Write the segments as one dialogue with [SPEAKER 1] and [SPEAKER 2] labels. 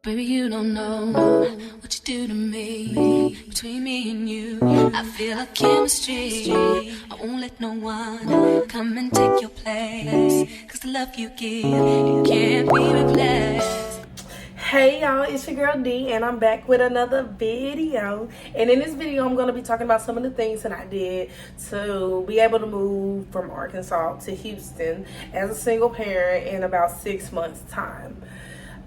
[SPEAKER 1] Baby, you don't know what you do to me. Between me and you, I feel a chemistry. I won't let no one come and take your place. Cause the love you give, it can't be replaced.
[SPEAKER 2] Hey y'all, it's your girl D and I'm back with another video. And in this video I'm going to be talking about some of the things that I did to be able to move from Arkansas to Houston as a single parent in about 6 months time.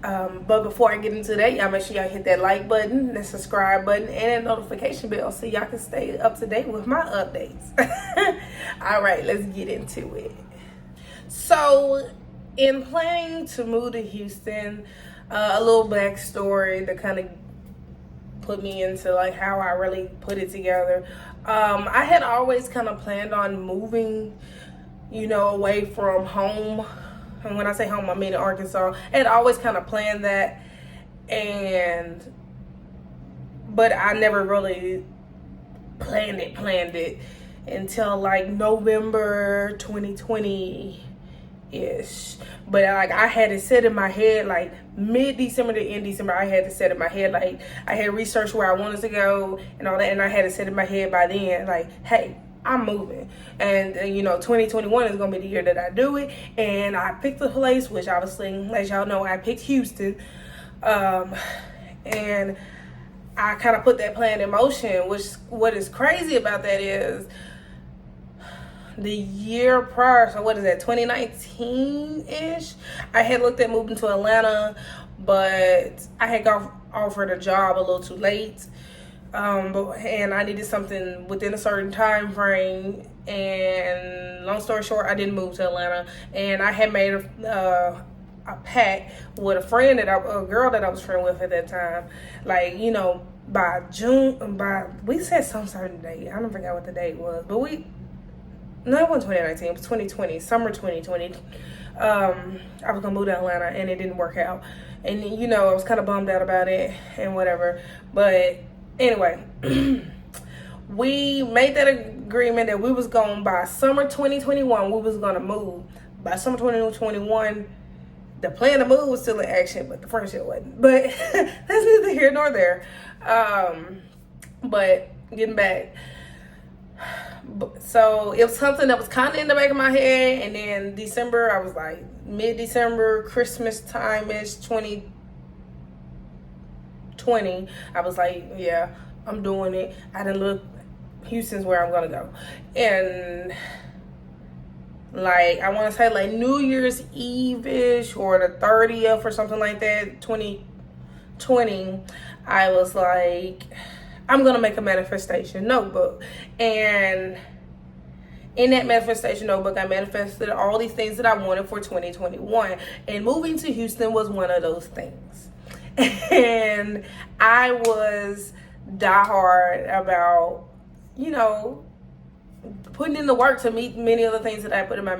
[SPEAKER 2] But before I get into that, y'all make sure y'all hit that like button, that subscribe button, and that notification bell so y'all can stay up to date with my updates. Alright, let's get into it. So in planning to move to Houston, a little backstory to kind of put me into like how I really put it together. I had always kind of planned on moving, away from home. And when I say home, I mean Arkansas. I had always kind of planned that, but I never really planned it until like November 2020-ish. But like I had it set in my head like mid-December to end December. I had it set in my head, like I had researched where I wanted to go and all that, and I had it set in my head by then, like, hey, I'm moving. And 2021 is gonna be the year that I do it. And I picked the place, which obviously, as y'all know, I picked Houston. And I kind of put that plan in motion, which what is crazy about that is the year prior, so what is that, 2019-ish, I had looked at moving to Atlanta, but I had got offered a job a little too late. And I needed something within a certain time frame, and long story short, I didn't move to Atlanta. And I had made a pact with a girl that I was friend with at that time, like, by we said some certain date, I don't forget what the date was, but it wasn't 2019, it was 2020, summer 2020. I was gonna move to Atlanta, and it didn't work out, and I was kind of bummed out about it and whatever, but anyway, we made that agreement that we was going, by summer 2021, we was going to move. By summer 2021, the plan to move was still in action, but the friendship wasn't. But that's neither here nor there. But getting back. So it was something that was kind of in the back of my head. And then December, I was like, mid-December, Christmas time-ish, 2020, I was like, yeah, I'm doing it. I didn't look, Houston's where I'm gonna go. And like, I want to say like New Year's Eve-ish or the 30th or something like that, 2020, I was like, I'm gonna make a manifestation notebook. And in that manifestation notebook, I manifested all these things that I wanted for 2021, and moving to Houston was one of those things. And I was diehard about, putting in the work to meet many of the things that I put in my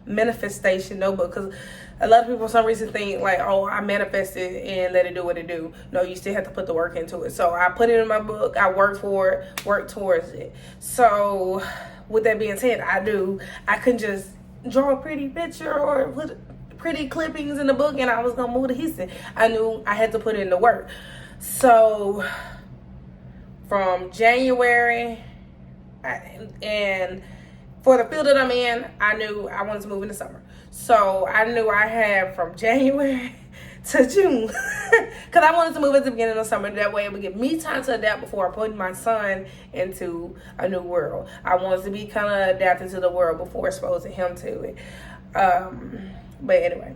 [SPEAKER 2] manifestation notebook. Because a lot of people for some reason think like, oh, I manifested and let it do what it do. No, you still have to put the work into it. So I put it in my book, I worked for it, worked towards it. So with that being said, I couldn't just draw a pretty picture or put pretty clippings in the book and I was gonna move to Houston. I knew I had to put in the work. So from January, and for the field that I'm in, I knew I wanted to move in the summer. So I knew I had from January to June, because I wanted to move at the beginning of summer. That way it would give me time to adapt before I put my son into a new world. I wanted to be kind of adapted to the world before exposing him to it. But anyway,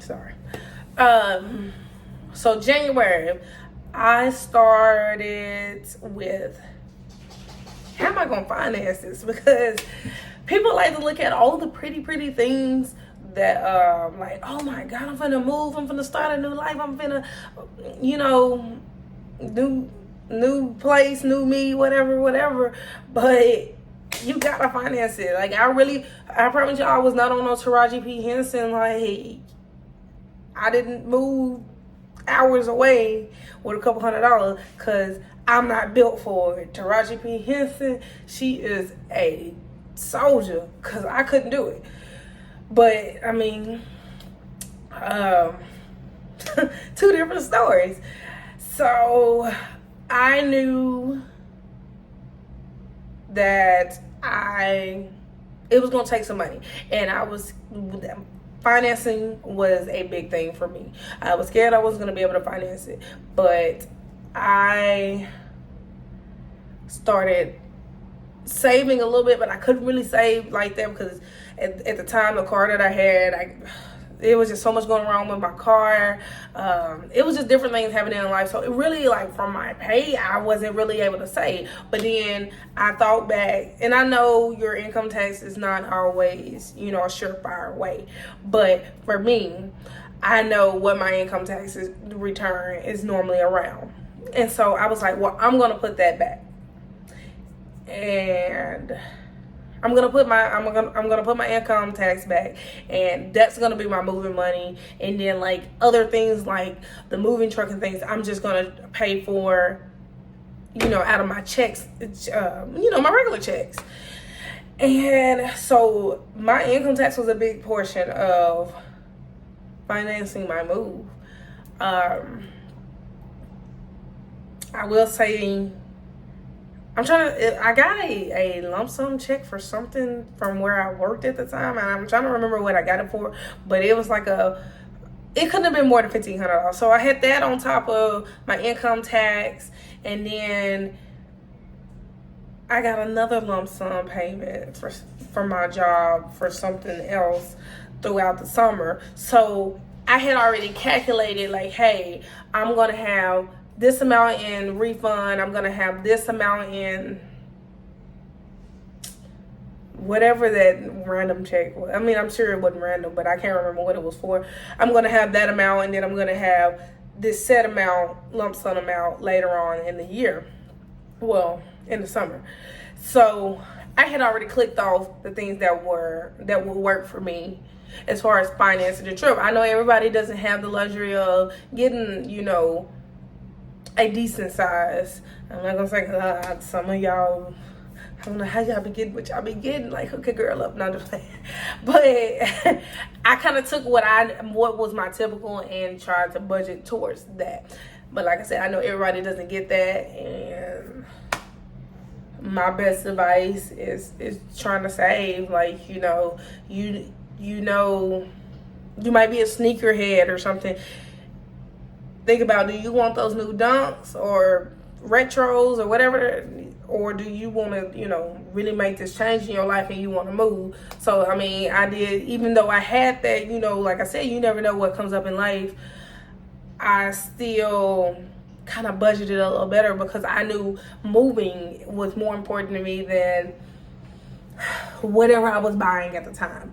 [SPEAKER 2] sorry. So January, I started with, how am I going to finance this? Because people like to look at all the pretty things that, like, oh my God, I'm finna move, I'm finna start a new life, I'm finna, new place, new me, whatever. But you gotta finance it. Like, I promise y'all, I was not on no Taraji P. Henson. Like, I didn't move hours away with a couple $100, because I'm not built for it. Taraji P. Henson, she is a soldier, because I couldn't do it. But I mean, two different stories. So I knew that it was gonna take some money, and financing was a big thing for me. I was scared I wasn't gonna be able to finance it, but I started saving a little bit, but I couldn't really save like that because at the time, the car that I had, it was just so much going wrong with my car. It was just different things happening in life. So it really, like, from my pay, I wasn't really able to save. But then I thought back, and I know your income tax is not always, a surefire way. But for me, I know what my income tax return is normally around. And so I was like, well, I'm going to put that back. And I'm gonna put my income tax back, and that's gonna be my moving money. And then, like, other things like the moving truck and things, I'm just gonna pay for, out of my checks, my regular checks. And so my income tax was a big portion of financing my move. I will say, I got a lump sum check for something from where I worked at the time, and I'm trying to remember what I got it for, but it was like it couldn't have been more than $1,500. So I had that on top of my income tax, and then I got another lump sum payment for my job for something else throughout the summer. So I had already calculated, like, hey, I'm going to have this amount in refund, I'm gonna have this amount in whatever that random check was. I mean, I'm sure it wasn't random, but I can't remember what it was for. I'm gonna have that amount, and then I'm gonna have this set amount, lump sum amount, later on in the year. Well, in the summer. So I had already clicked off the things that would work for me as far as financing the trip. I know everybody doesn't have the luxury of getting, a decent size. I'm not gonna say some of y'all, I don't know how y'all be getting what y'all be getting, like, hook a girl up, not just playing. But I kind of took what was my typical and tried to budget towards that. But like I said, I know everybody doesn't get that, and my best advice is trying to save. Like, you might be a sneakerhead or something. Think about, do you want those new Dunks or retros or whatever, or do you want to, really make this change in your life and you want to move? So, I mean, I did, even though I had that, like I said, you never know what comes up in life, I still kind of budgeted a little better because I knew moving was more important to me than whatever I was buying at the time.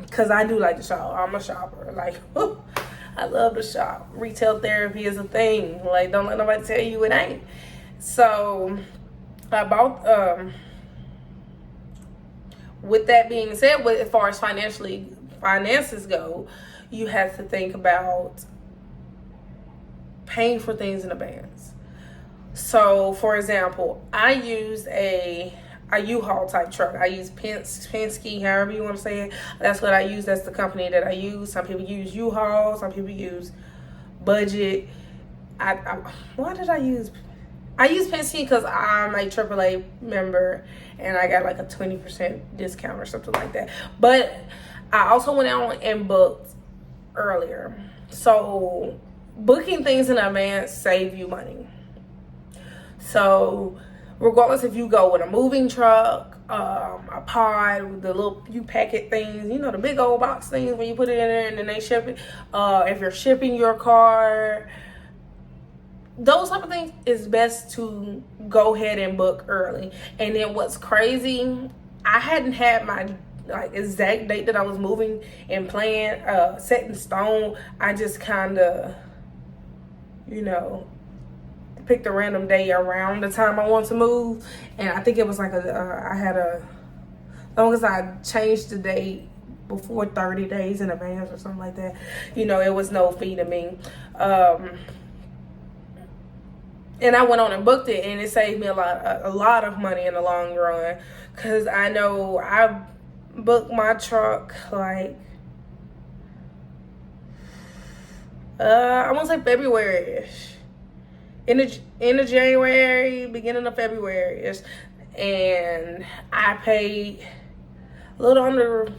[SPEAKER 2] Because I do like to shop. I'm a shopper. Like, I love to shop. Retail therapy is a thing. Like, don't let nobody tell you it ain't. So I bought, with that being said, as far as finances go, you have to think about paying for things in advance. So, for example, I used a U-Haul type truck. I use Penske, however you want to say it. That's what I use. That's the company that I use. Some people use U-Haul. Some people use Budget. Why did I use? I use Penske because I'm a AAA member and I got like a 20% discount or something like that. But I also went out and booked earlier. So booking things in advance save you money. So regardless if you go with a moving truck, a pod, the little packet things, the big old box things when you put it in there and then they ship it. If you're shipping your car, those type of things, it's best to go ahead and book early. And then what's crazy, I hadn't had my exact date that I was moving and planned set in stone. I just kind of, picked a random day around the time I want to move, and I think it was like as long as I changed the date before 30 days in advance or something like that, it was no fee to me. And I went on and booked it, and it saved me a lot of money in the long run, because I know I booked my truck like I want to say February-ish. End of January, beginning of February-ish. And I paid a little under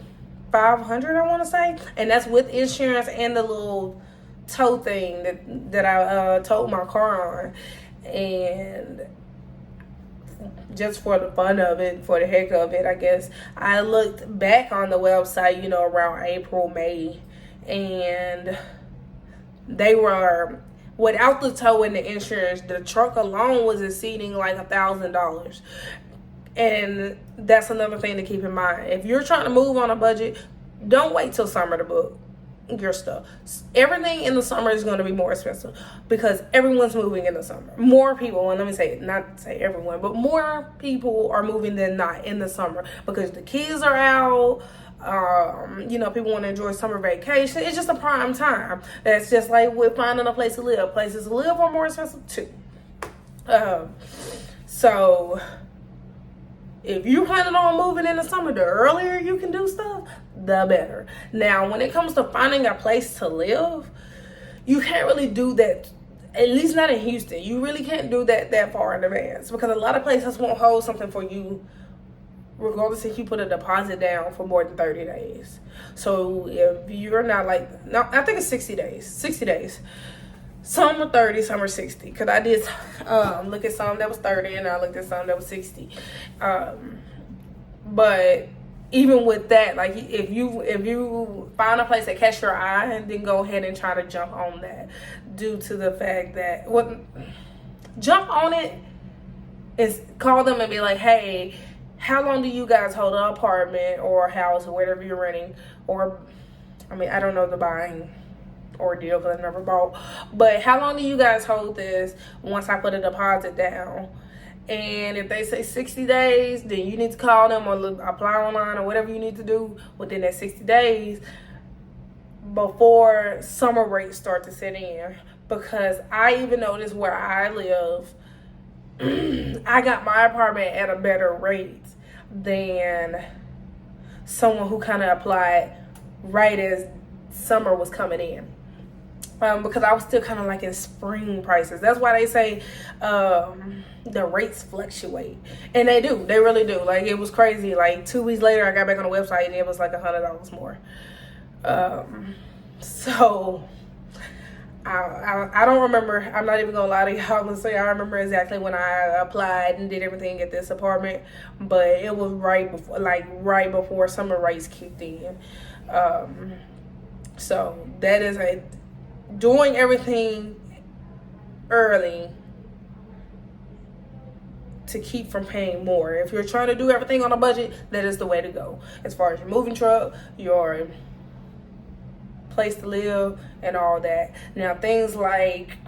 [SPEAKER 2] $500, I want to say. And that's with insurance and the little tow thing that I towed my car on. And just for the fun of it, for the heck of it, I guess, I looked back on the website, around April, May, and they were, without the tow and the insurance, the truck alone was exceeding like $1,000. And that's another thing to keep in mind. If you're trying to move on a budget, don't wait till summer to book your stuff. Everything in the summer is going to be more expensive because everyone's moving in the summer. More people, and let me say, not say everyone, but more people are moving than not in the summer because the kids are out. People want to enjoy summer vacation. It's just a prime time. That's just like with finding a place to live. Places to live are more expensive too. So if you're planning on moving in the summer, the earlier you can do stuff, the better. Now, when it comes to finding a place to live, you can't really do that, at least not in Houston. You really can't do that far in advance because a lot of places won't hold something for you regardless if you put a deposit down for more than 30 days. So if you're not I think it's 60 days. 60 days. Some are 30, some are 60. Because I did look at some that was 30 and I looked at some that was 60. But even with that, like if you find a place that catch your eye, then go ahead and try to jump on that, due to the fact that jump on it is call them and be like, hey, how long do you guys hold an apartment or a house or whatever you're renting? Or I don't know the buying ordeal because I never bought, but how long do you guys hold this once I put a deposit down? And if they say 60 days, then you need to call them or apply online or whatever you need to do within that 60 days before summer rates start to set in. Because I even noticed where I live, I got my apartment at a better rate than someone who kind of applied right as summer was coming in. Because I was still kind of like in spring prices. That's why they say the rates fluctuate. And they do. They really do. Like, it was crazy. Like, 2 weeks later, I got back on the website and it was like $100 more. So I don't remember. I'm not even gonna lie to y'all and say I remember exactly when I applied and did everything at this apartment, but it was right before summer rates kicked in. So that is doing everything early to keep from paying more. If you're trying to do everything on a budget, that is the way to go. As far as your moving truck, your place to live, and all that. Now, things like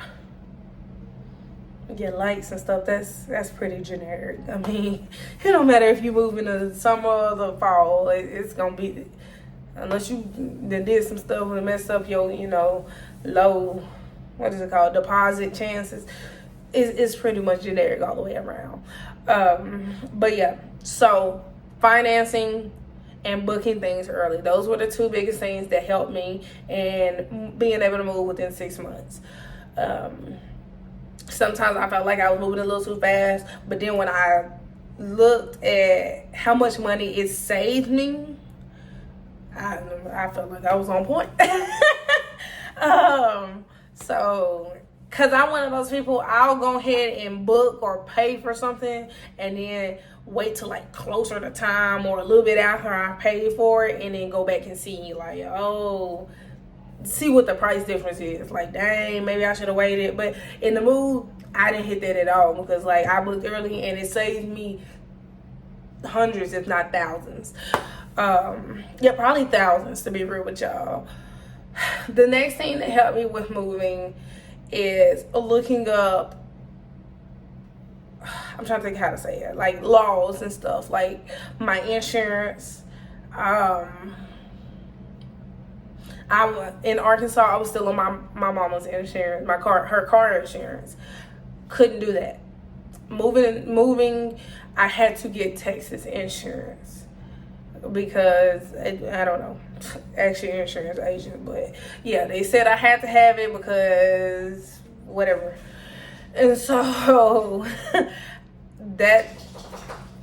[SPEAKER 2] your lights and stuff, that's pretty generic. It don't matter if you move in the summer or the fall. It's gonna be, unless you did some stuff and mess up your, low, what is it called, deposit chances. It's pretty much generic all the way around. But yeah, so financing and booking things early. Those were the two biggest things that helped me and being able to move within 6 months. Sometimes I felt like I was moving a little too fast, but then when I looked at how much money it saved me, I felt like I was on point. So, because I'm one of those people, I'll go ahead and book or pay for something and then wait till like closer to time or a little bit after I pay for it and then go back and see see what the price difference is. Like, dang, maybe I should have waited. But in the mood, I didn't hit that at all because I booked early and it saved me hundreds, if not thousands. Probably thousands, to be real with y'all. The next thing that helped me with moving is looking up, I'm trying to think how to say it, like laws and stuff, like my insurance. In Arkansas, I was still on my mama's insurance, her car insurance. Couldn't do that. Moving, I had to get Texas insurance because I don't know, actually insurance agent, but yeah, they said I had to have it because whatever. And so that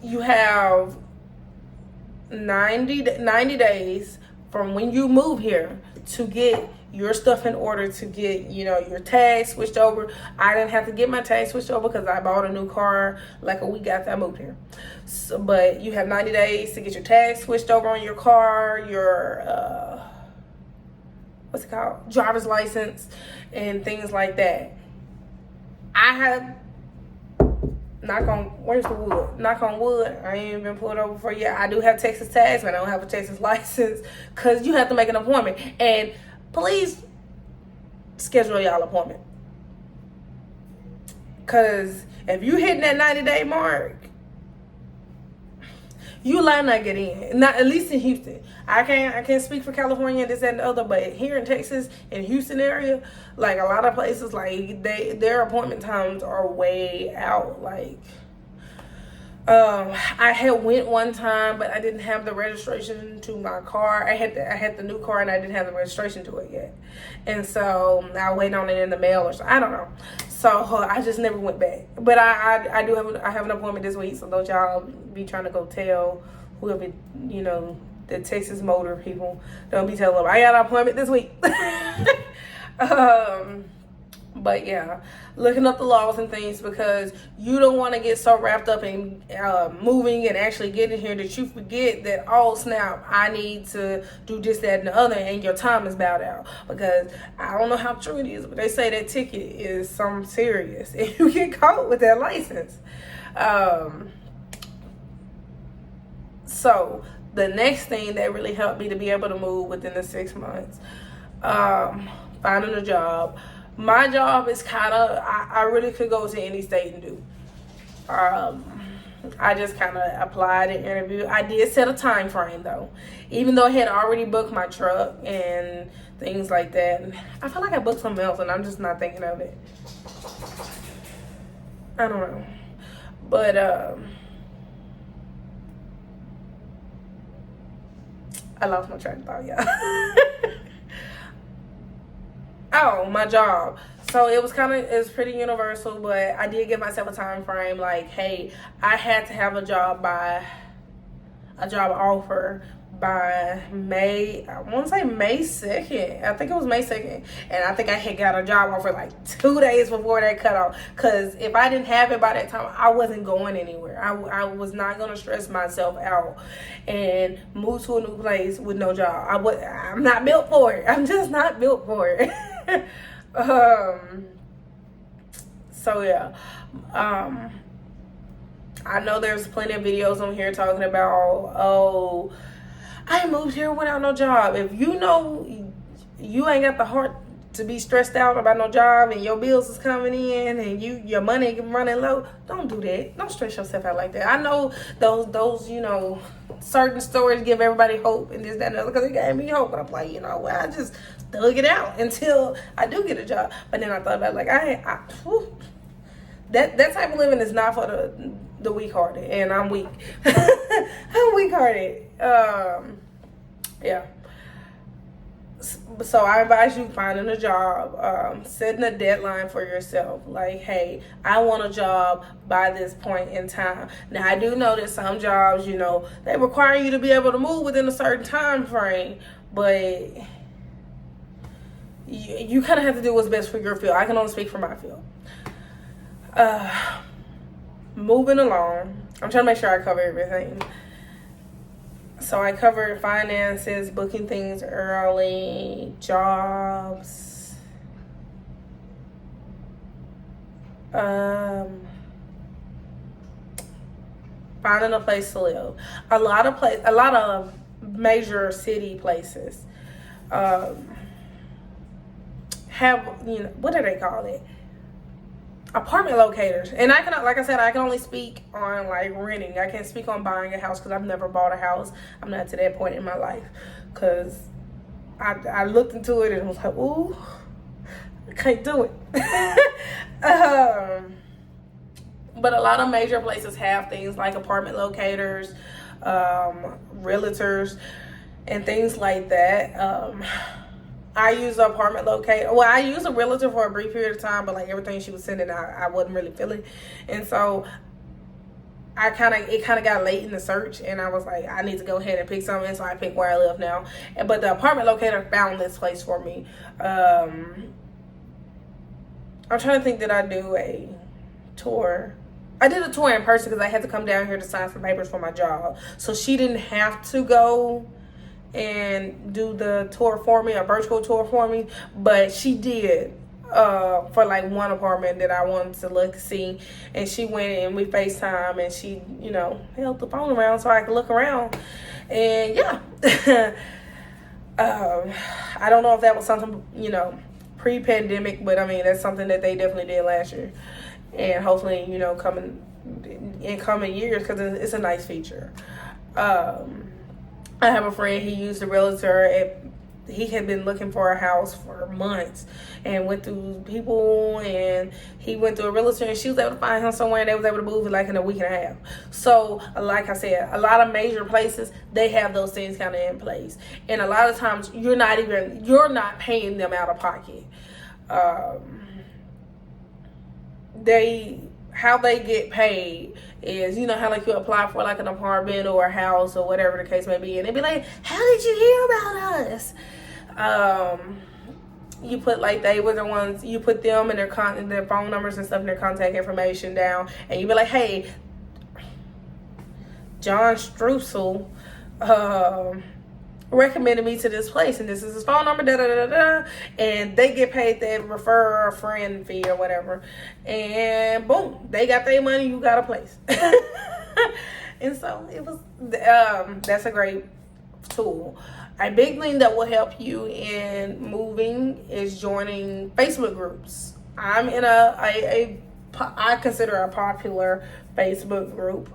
[SPEAKER 2] you have 90 days from when you move here to get your stuff in order, to get, you know, your tags switched over. I didn't have to get my tags switched over because I bought a new car like a week after I moved here. So, but you have 90 days to get your tags switched over on your car, your what's it called, driver's license, and things like that. I had, knock on wood, I ain't even been pulled over for yet. I do have Texas tags, but I don't have a Texas license because you have to make an appointment. And please schedule y'all appointment, because if you hitting that 90-day mark, you might not get in. Not at least in Houston. I can't speak for California, this, that, and the other, but here in Texas, in Houston area, like a lot of places, like their appointment times are way out. Like I had went one time, but I didn't have the registration to my car. I had the new car, and I didn't have the registration to it yet, and so I waited on it in the mail, or so I don't know. So I just never went back. But I have an appointment this week, so don't y'all be trying to go tell whoever, you know, the Texas motor people. Don't be telling them I got an appointment this week. But yeah, looking up the laws and things, because you don't want to get so wrapped up in moving and actually getting here that you forget that, oh snap, I need to do this, that, and the other, and your time is bowed out. Because I don't know how true it is, but they say that ticket is something serious and you get caught with that license. So the next thing that really helped me to be able to move within the 6 months, finding a job. My job is kind of, I really could go to any state and do. I just kind of applied and interviewed. I did set a time frame though, even though I had already booked my truck and things like that. I feel like I booked something else and I'm just not thinking of it. I don't know. But I lost my train of thought, y'all. Oh, my job. So it's pretty universal, but I did give myself a time frame. Like, hey, I had to have a job offer by May, I want to say May 2nd. I think it was May 2nd. And I think I had got a job offer like 2 days before that cutoff. Because if I didn't have it by that time, I wasn't going anywhere. I was not going to stress myself out and move to a new place with no job. I'm not built for it. I'm just not built for it. So yeah. I know there's plenty of videos on here talking about, oh, I moved here without no job. If you know you ain't got the heart to be stressed out about no job and your bills is coming in and your money running low, don't do that. Don't stress yourself out like that. I know those you know, certain stories give everybody hope and this, that, and the other, because it gave me hope. But I'm like, you know, well, I just thug it out until I do get a job. But then I thought about it, like, that type of living is not for the weak-hearted, and I'm weak. I'm weak-hearted. Yeah. So I advise you finding a job, setting a deadline for yourself. Like, hey, I want a job by this point in time. Now, I do know that some jobs, you know, they require you to be able to move within a certain time frame, but you kind of have to do what's best for your field. I can only speak for my field. Moving along, I'm trying to make sure I cover everything. So I covered finances, booking things early, jobs, finding a place to live. A lot of major city places have, you know, what do they call it? Apartment locators. And I can, like I said, I can only speak on like renting. I can't speak on buying a house because I've never bought a house. I'm not to that point in my life, because I looked into it and was like, ooh, I can't do it. But a lot of major places have things like apartment locators, realtors. and things like that. I used an apartment locator. Well, I used a realtor for a brief period of time, but like everything she was sending, I wasn't really feeling. And so it kind of got late in the search, and I was like, I need to go ahead and pick something. So I picked where I live now. But the apartment locator found this place for me. I'm trying to think, did I do a tour? I did a tour in person because I had to come down here to sign some papers for my job. So she didn't have to go and do the tour for me, a virtual tour for me, but she did for like one apartment that I wanted to see. And she went and we FaceTime, and she, held the phone around so I could look around. And yeah, I don't know if that was something, pre-pandemic, but I mean, that's something that they definitely did last year. And hopefully, coming years, because it's a nice feature. I have a friend, he used a realtor. He had been looking for a house for months and went through people, and he went through a realtor, and she was able to find him somewhere, and they was able to move it like in a week and a half. So like I said, a lot of major places, they have those things kind of in place. And a lot of times you're not paying them out of pocket. How they get paid is, how like you apply for like an apartment or a house or whatever the case may be, and they be like, how did you hear about us? You put like they were the ones, you put them and their phone numbers and stuff and their contact information down, and you be like, hey, John Streusel recommended me to this place, and this is his phone number, and they get paid that refer a friend fee or whatever, and boom, they got their money, you got a place. And so it was that's a great tool. A big thing that will help you in moving is joining Facebook groups. I'm in I consider a popular Facebook group.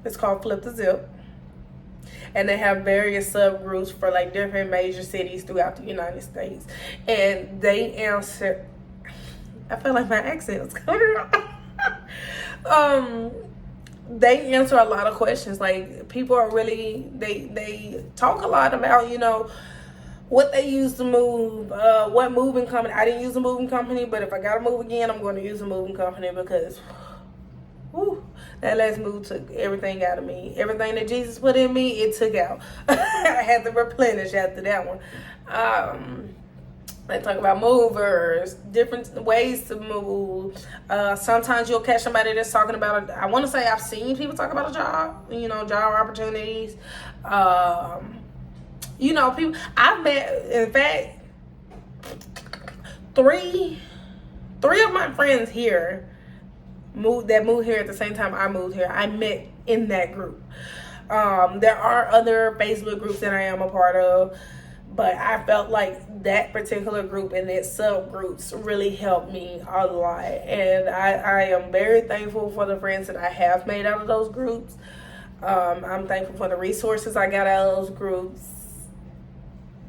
[SPEAKER 2] It's called Flip the Zip. And they have various subgroups for like different major cities throughout the United States. And they answer, I feel like my accent is coming out. They answer a lot of questions. Like, people are really, they talk a lot about, what they use to move, what moving company. I didn't use a moving company, but if I gotta move again, I'm going to use a moving company because that last move took everything out of me. Everything that Jesus put in me, it took out. I had to replenish after that one. They talk about movers, different ways to move. Sometimes you'll catch somebody that's talking about I want to say I've seen people talk about a job, job opportunities. People I've met, in fact, three of my friends here moved here at the same time I moved here. I met in that group. There are other Facebook groups that I am a part of, but I felt like that particular group and that subgroups really helped me a lot. And I am very thankful for the friends that I have made out of those groups. I'm thankful for the resources I got out of those groups.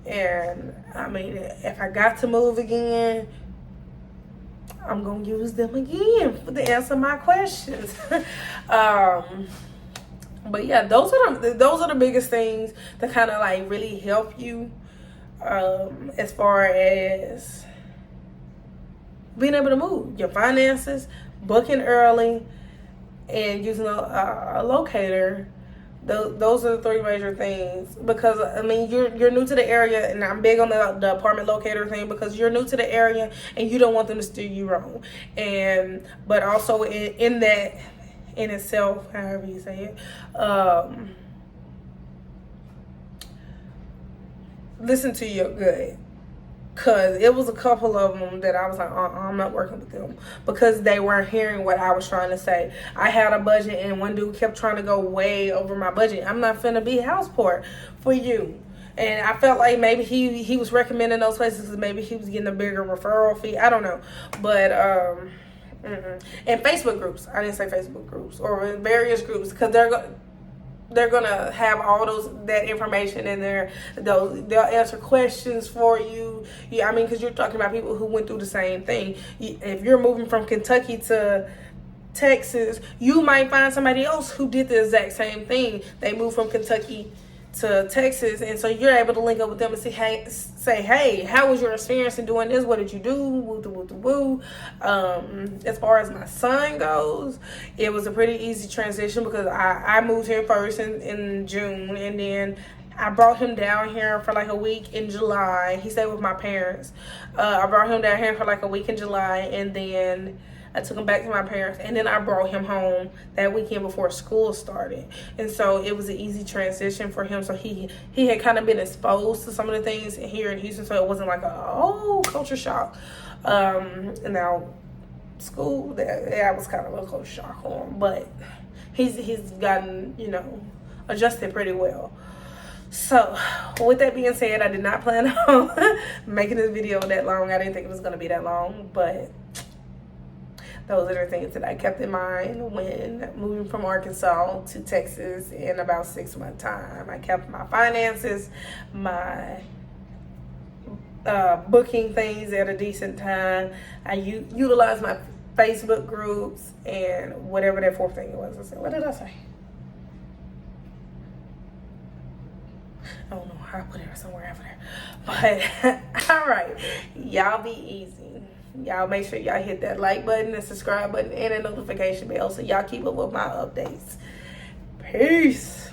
[SPEAKER 2] And I mean, if I got to move again, I'm going to use them again to answer my questions. But yeah, those are the biggest things that kind of like really help you as far as being able to move. Your finances, booking early, and using a locator. Those are the three major things, because I mean you're new to the area, and I'm big on the apartment locator thing, because you're new to the area and you don't want them to steer you wrong. But also in that in itself, however you say it, listen to your gut. Because it was a couple of them that I was like, I'm not working with them, because they weren't hearing what I was trying to say. I had a budget, and one dude kept trying to go way over my budget. I'm not finna be house poor for you. And I felt like maybe he was recommending those places because maybe he was getting a bigger referral fee. I don't know. But, and Facebook groups. I didn't say Facebook groups. Or various groups, because they're gonna have all that information in there. They'll answer questions for you. I mean, because you're talking about people who went through the same thing. If you're moving from Kentucky to Texas, you might find somebody else who did the exact same thing. They moved from Kentucky to Texas, and so you're able to link up with them and say, hey, how was your experience in doing this? What did you do? Woo, woo, woo, woo. As far as my son goes, it was a pretty easy transition because I moved here first in June, and then I brought him down here for like a week in July. He stayed with my parents. I brought him down here for like a week in July, and then I took him back to my parents, and then I brought him home that weekend before school started. And so it was an easy transition for him. So he had kind of been exposed to some of the things here in Houston, so it wasn't like culture shock. And now school, that was kind of a culture shock for him, but he's gotten, adjusted pretty well. So, with that being said, I did not plan on making this video that long. I didn't think it was going to be that long, but those are the things that I kept in mind when moving from Arkansas to Texas in about 6 months' time. I kept my finances, my booking things at a decent time. I utilized my Facebook groups and whatever that fourth thing was. What did I say? I don't know. I put it somewhere over there. But, all right. Y'all be easy. Y'all make sure y'all hit that like button and subscribe button and the notification bell so y'all keep up with my updates. Peace.